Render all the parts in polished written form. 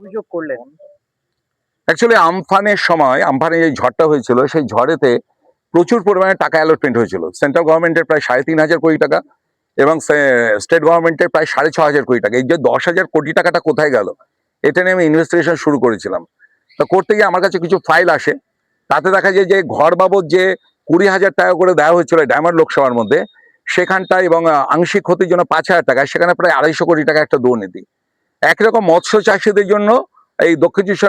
অভিযোগ করলেন? অ্যাকচুয়ালি আমফানের সময় আমফানে যে ঝড়টা হয়েছিল সেই ঝড়েতে প্রচুর পরিমাণে টাকা অ্যালটমেন্ট হয়েছিল। সেন্ট্রাল গভর্নমেন্টের প্রায় ৩,৫০০ কোটি টাকা এবং স্টেট গভর্নমেন্টের প্রায় ৬,৫০০ কোটি টাকা। এই যে ১০,০০০ কোটি টাকাটা কোথায় গেল, এটা নিয়ে আমি ইনভেস্টিগেশন শুরু করেছিলাম। তো করতে গিয়ে আমার কাছে কিছু ফাইল আসে, তাতে দেখা যায় যে ঘর বাবদ যে ২০,০০০ টাকা করে দেওয়া হয়েছিল ডায়মন্ড লোকসভার মধ্যে, সেখানটা এবং আংশিক ক্ষতির জন্য ৫,০০০ টাকা, সেখানে প্রায় ২৫০ কোটি টাকা একটা দুর্নীতি। একই রকম মৎস্য চাষীদের জন্য এই দক্ষিণ চব্বিশ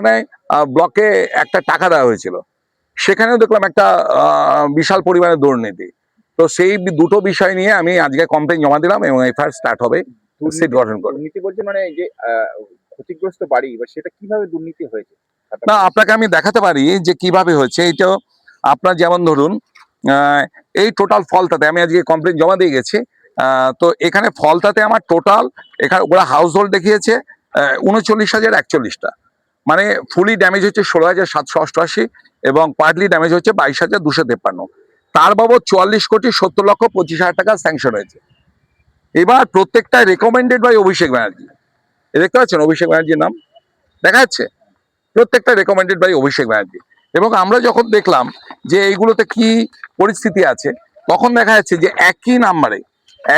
ব্লকে একটা টাকা দেওয়া হয়েছিল, সেখানেও দেখলাম একটা বিশাল পরিমাণে দুর্নীতি। তো সেই দুটো বিষয় নিয়ে আমি আজকে কমপ্লেন জমা দিলাম এবং এফআইআর স্টার্ট হবে সিট গঠন করে। দুর্নীতি বলতে মানে এই যে ক্ষতিগ্রস্ত বাড়ি বা সেটা কিভাবে দুর্নীতি হয়েছে? না, আপনাকে আমি দেখাতে পারি যে কিভাবে হয়েছে। এইটা আপনার যেমন ধরুন, এই টোটাল ফলতাতে আমি আজকে কমপ্লেন জমা দিয়ে গেছি। তো এখানে ফলতাতে আমার টোটাল, এখানে ওরা হাউস হোল্ড দেখিয়েছে ৩৯,০৪১টা, মানে ফুলি ড্যামেজ হচ্ছে ১৬,৭৮৮ এবং পার্টলি ড্যামেজ হচ্ছে ২২,২৫৩। তার বাবদ ৪৪,৭০,২৫,০০০ টাকা স্যাংশন হয়েছে। এবার প্রত্যেকটা রেকমেন্ডেড বাই অভিষেক ব্যানার্জি। দেখতে পাচ্ছেন অভিষেক ব্যানার্জির নাম দেখা যাচ্ছে, প্রত্যেকটা রেকমেন্ডেড বাই অভিষেক ব্যানার্জি। এবং আমরা যখন দেখলাম যে এইগুলোতে কি পরিস্থিতি আছে, তখন দেখা যাচ্ছে যে একই নাম্বারে,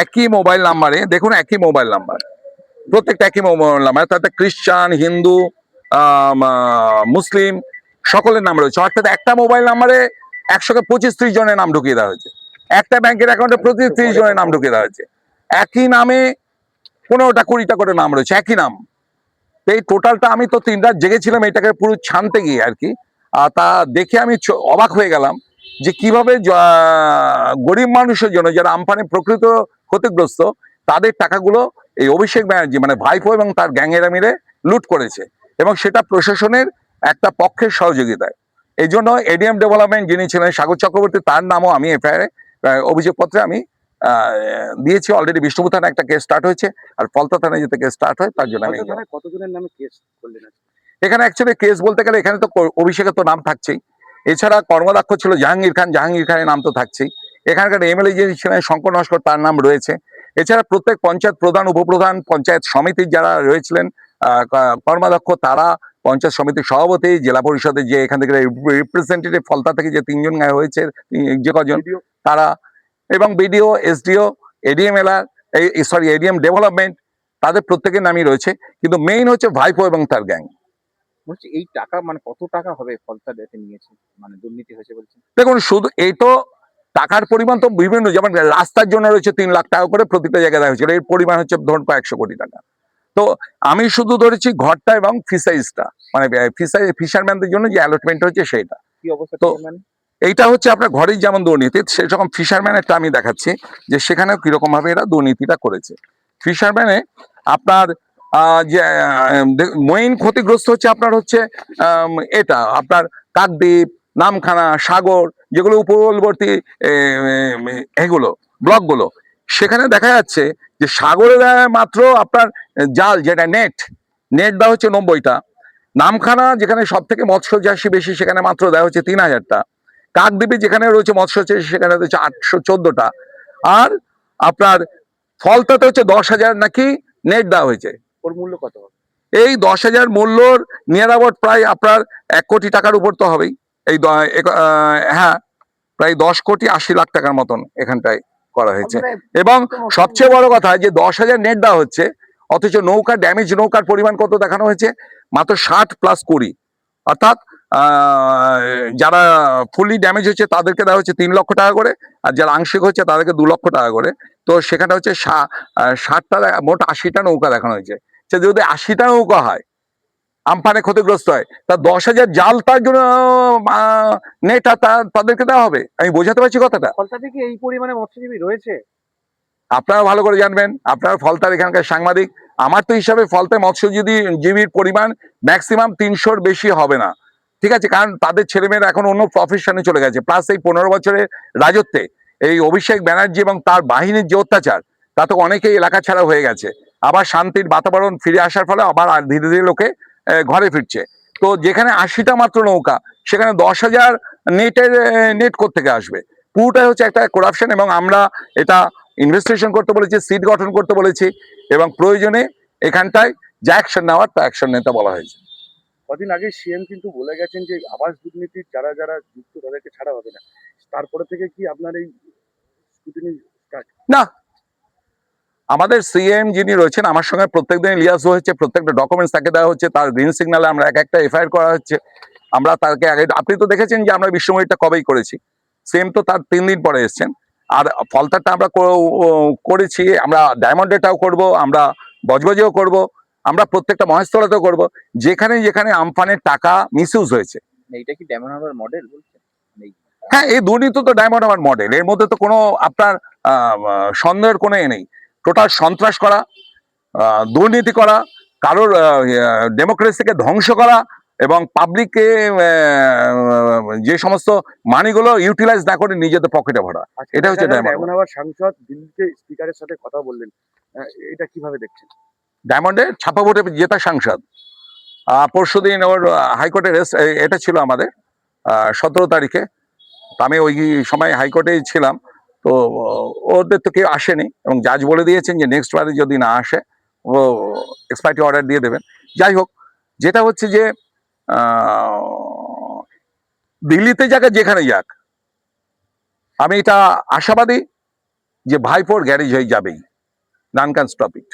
একই মোবাইল নাম্বারে, দেখুন একই মোবাইল নাম্বার, প্রত্যেকটা একই মোবাইল নাম্বার, তাতে খ্রিস্টান, হিন্দু, মুসলিম সকলের নাম রয়েছে। অর্থাৎ একটা মোবাইল নাম্বারে ১০০-২৫-৩০ জনের নাম ঢুকিয়ে দেওয়া হয়েছে, একটা ব্যাংকের অ্যাকাউন্টে প্রতি ৩০ জনের নাম ঢুকিয়ে দেওয়া হয়েছে। একই নামে ১৫টা ২০টা করে নাম রয়েছে, একই নাম। এই টোটালটা আমি তো ৩ রাত জেগেছিলাম এটাকে পুরো ছানতে গিয়ে আর কি। তা দেখে আমি অবাক হয়ে গেলাম যে কিভাবে গরিব মানুষের জন্য যারা আমফানে প্রকৃত ক্ষতিগ্রস্ত, তাদের টাকাগুলো এই অভিষেক ব্যানার্জি মানে ভাইপো এবং তার গ্যাংয়েরা মিলে লুট করেছে, এবং সেটা প্রশাসনের একটা পক্ষের সহযোগিতায়। এই জন্য এডিএম ডেভেলপমেন্ট যিনি ছিলেন সাগর চক্রবর্তী, তার নামও আমি এফআইআর অভিযোগপত্রে আমি দিয়েছি অলরেডি। বিষ্ণুপুর থানায় একটা কেস স্টার্ট হয়েছে, আর ফলতা থানায় যেতে কেস স্টার্ট হয় তার জন্য আমি কতজনের নামে কেস করলেন? এখানে অ্যাকচুয়ালি কেস বলতে গেলে এখানে তো অভিষেকের তো নাম থাকছেই, এছাড়া কর্মদক্ষ ছিল জাহাঙ্গীর খান, জাহাঙ্গীর খানের নাম তো থাকছেই, এখানকার এমএলএ যিনি ছিলেন শঙ্কর নস্কর, তার নাম রয়েছে। এছাড়া প্রত্যেক পঞ্চায়েত প্রধান, উপপ্রধান, পঞ্চায়েত সমিতির যারা রয়েছিলেন কর্মাধ্যক্ষ, তারা, পঞ্চায়েত সমিতির সভাপতি, জেলা পরিষদের যে এখান থেকে রিপ্রেজেন্টেটিভ ফলতা থেকে যে ৩ জন হয়েছে, যে কজন তারা, এবং BDO, SDO, ADM LR, ADM development, তাদের প্রত্যেকের নামই রয়েছে। কিন্তু মেইন হচ্ছে ভাইপো এবং তার গ্যাং। বলছি এই টাকা মানে কত টাকা হবে ফলতা ডেতে নিয়েছে, মানে দুর্নীতি হয়েছে বলছেন? দেখুন, শুধু এই তো টাকার পরিমাণ তো বিভিন্ন, যেমন রাস্তার জন্য রয়েছে ৩ লাখ টাকা করে প্রতিটা জায়গায় দেওয়া হয়েছিল, এর পরিমাণ হচ্ছে ধরুন ১০০ কোটি টাকা। তো আমি শুধু ধরেছি ঘরটা এবং ফিশারিজটা, মানে ফিশারম্যানদের জন্য যে অ্যালটমেন্ট হচ্ছে সেইটা। কি অবস্থা? তো এইটা হচ্ছে আপনার ঘরের যেমন দুর্নীতি, সেরকম ফিশারম্যানেরটা আমি দেখাচ্ছি যে সেখানেও কিরকম ভাবে এরা দুর্নীতিটা করেছে। ফিশারম্যানে আপনার যে মেইন ক্ষতিগ্রস্ত হচ্ছে আপনার হচ্ছে এটা আপনার কাকদ্বীপ, নামখানা, সাগর, যেগুলো উপকূলবর্তী এগুলো ব্লকগুলো, সেখানে দেখা যাচ্ছে যে সাগরে মাত্র আপনার জাল যেটা নেট দেওয়া হচ্ছে ৯০টা, নামখানা যেখানে সব থেকে মৎস্য চাষী বেশি সেখানে মাত্র দেওয়া হচ্ছে ৩,০০০টা, কাকদ্বীপে যেখানে রয়েছে মৎস্য চাষী সেখানে হচ্ছে ৮১৪টা, আর আপনার ফলতাতে হচ্ছে ১০,০০০ নাকি নেট দেওয়া হয়েছে। ওর মূল্য কত হবে? এই ১০,০০০ মূল্যর নিয়ার অ্যাবাউট প্রায় আপনার ১ কোটি টাকার উপর তো হবেই। এই হ্যাঁ, প্রায় ১০,৮০,০০,০০০ টাকার মতন এখানটায় করা হয়েছে। এবং সবচেয়ে বড় কথা যে ১০,০০০ নেট দেওয়া হচ্ছে, অথচ নৌকা ড্যামেজ নৌকার পরিমাণ কত দেখানো হয়েছে, মাত্র ৬০+২০, অর্থাৎ যারা ফুলি ড্যামেজ হচ্ছে তাদেরকে দেওয়া হচ্ছে ৩ লক্ষ টাকা করে, আর যারা আংশিক হচ্ছে তাদেরকে ২ লক্ষ টাকা করে। তো সেখানে হচ্ছে ৬০টা, মোট ৮০টা নৌকা দেখানো হয়েছে। সে যদি ৮০টা নৌকা হয়, আমফানে ক্ষতিগ্রস্ত হয়, তা ১০,০০০ জাল তার জন্য নেট তাদেরকে দেওয়া হবে। আমি বোঝাতে পারছি কথাটা? ফলতাতে কি এই পরিমাণে মৎস্যজীবী রয়েছে? আপনারা ভালো করে জানবেন, আপনারা ফলতার এখানকার সাংবাদিক। আমার তো হিসাবে ফলতায় মৎস্যজীবীর পরিমাণ ম্যাক্সিমাম ৩০০-র বেশি হবে না, ঠিক আছে, কারণ তাদের ছেলেমেয়েরা এখন অন্য প্রফেশনে চলে গেছে। প্লাস এই ১৫ বছরের রাজত্বে এই অভিষেক ব্যানার্জি এবং তার বাহিনীর যে অত্যাচার, তাতে অনেকেই এলাকা ছাড়া হয়ে গেছে। আবার শান্তির বাতাবরণ ফিরে আসার ফলে আবার ধীরে ধীরে লোকে ঘরে ফিরছে। তো যেখানে ৮০টা মাত্র নৌকা, সেখানে ১০,০০০ নেট কোত্থেকে আসবে? পুরোটাই হচ্ছে একটা করাপশন। এবং আমরা এটা ইনভেস্টিগেশন করতে বলেছি, সিট গঠন করতে বলেছি, এবং প্রয়োজনে এখানটায় যা অ্যাকশন নেওয়ার তা অ্যাকশন নিতে বলা হয়েছে। কদিন আগে সিএম কিন্তু বলে গেছেন যে আবাস দুর্নীতির যারা যারা যুক্ত তাদেরকে ছাড়া হবে না। তারপরে থেকে কি আপনার এই স্কুটিনি স্টার্ট? না, আমাদের সিএম যিনি রয়েছেন আমার সঙ্গে প্রত্যেকদিন লিয়াজ হচ্ছে, প্রত্যেকটা ডকুমেন্টস তাকে দেওয়া হচ্ছে, তার গ্রিন সিগন্যালে আমরা এক একটা এফআইআর করা হচ্ছে। আমরা তাকে আগে, আপনি তো দেখেছেন যে আমরা বিশ্বময়ীটা কবেই করেছি, সেম তো তার 3 দিন পরে এসছেন। আর ফলতারটা আমরা করেছি, আমরা ডায়মন্ডেটাও করব, আমরা বজবজেও করব, আমরা প্রত্যেকটা মহেশতলাতেও করব, যেখানে যেখানে আমফানের টাকা মিসইউজ হয়েছে। এইটা কি ডায়মন্ড হারবার মডেল বলছেন? হ্যাঁ, এই দুর্নীতি তো ডায়মন্ড হারবার মডেল, এর মধ্যে তো কোনো আপনার সন্দেহের কোনো নেই। টোটাল সন্ত্রাস করা, দুর্নীতি করা, কারোর ডেমোক্রেসিকে ধ্বংস করা এবং পাবলিককে যে সমস্ত মানিগুলো ইউটিলাইজ না করে নিজেদের পকেটে ভরা, এটা হচ্ছে ডায়মন্ড। এমন আবার সাংসদ দিল্লিতে স্পিকারের সাথে কথা বললেন, এটা কিভাবে দেখছেন? ডায়মন্ডে ছাপা ভোটে জেতা সাংসদ। পরশুদিন ওর হাইকোর্টের এটা ছিল আমাদের 17 তারিখে, তো আমি ওই সময় হাইকোর্টেই ছিলাম। তো ওদের তো কেউ আসেনি এবং জাজ বলে দিয়েছেন যে নেক্সট বারে যদি না আসে ও এক্সপায়ারি অর্ডার দিয়ে দেবেন। যাই হোক, যেটা হচ্ছে যে দিল্লিতে যাক যেখানে যাক, আমি এটা আশাবাদী যে ভাইপোর গ্যারেজ হয়ে যাবেই, নান ক্যান স্টপ ইট।